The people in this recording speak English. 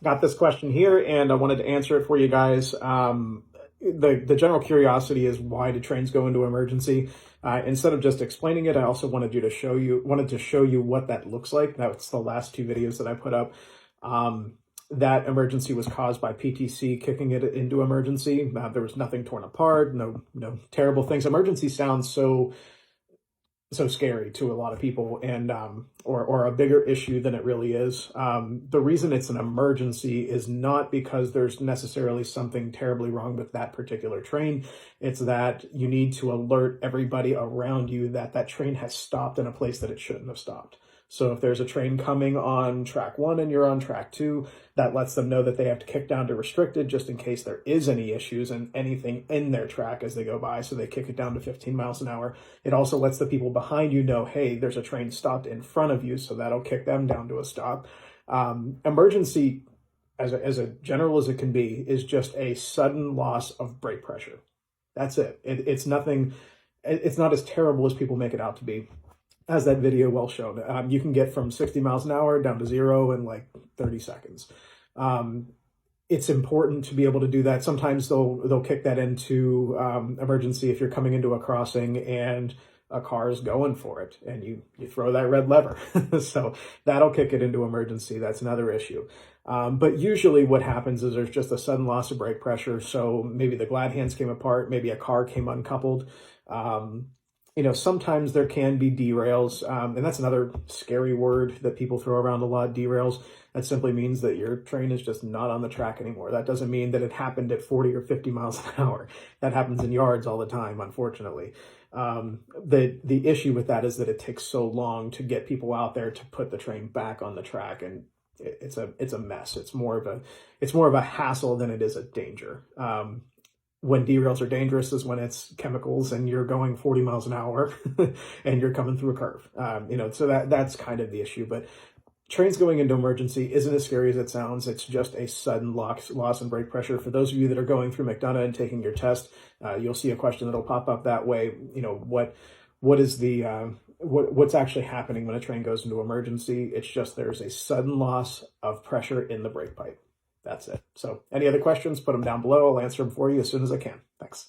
got this question here, and I wanted to answer it for you guys. The general curiosity is, why do trains go into emergency? Instead of just explaining it, I also wanted to show you what that looks like. That's the last two videos that I put up. That emergency was caused by PTC kicking it into emergency. There was nothing torn apart, no terrible things. Emergency sounds so scary to a lot of people, and or a bigger issue than it really is. The reason it's an emergency is not because there's necessarily something terribly wrong with that particular train. It's that you need to alert everybody around you that that train has stopped in a place that it shouldn't have stopped. So if there's a train coming on track 1 and you're on track 2, that lets them know that they have to kick down to restricted just in case there is any issues and anything in their track as they go by. So they kick it down to 15 miles an hour. It also lets the people behind you know, hey, there's a train stopped in front of you, so that'll kick them down to a stop. Emergency, as a general as it can be, is just a sudden loss of brake pressure. That's it. It's nothing. It's not as terrible as people make it out to be, as that video well showed. You can get from 60 miles an hour down to 0 in like 30 seconds. It's important to be able to do that. Sometimes they'll kick that into emergency if you're coming into a crossing and a car is going for it and you throw that red lever. So that'll kick it into emergency. That's another issue. But usually what happens is there's just a sudden loss of brake pressure. So maybe the glad hands came apart, maybe a car came uncoupled. Sometimes there can be derails, and that's another scary word that people throw around a lot, derails. That simply means that your train is just not on the track anymore. That doesn't mean that it happened at 40 or 50 miles an hour. That happens in yards all the time, unfortunately. The issue with that is that it takes so long to get people out there to put the train back on the track, and it's a mess. It's more of a hassle than it is a danger. When derails are dangerous is when it's chemicals and you're going 40 miles an hour and you're coming through a curve. So that's kind of the issue. But trains going into emergency isn't as scary as it sounds. It's just a sudden loss in brake pressure. For those of you that are going through McDonough and taking your test, you'll see a question that'll pop up that way. What is what's actually happening when a train goes into emergency? It's just there's a sudden loss of pressure in the brake pipe. That's it. So any other questions, put them down below. I'll answer them for you as soon as I can. Thanks.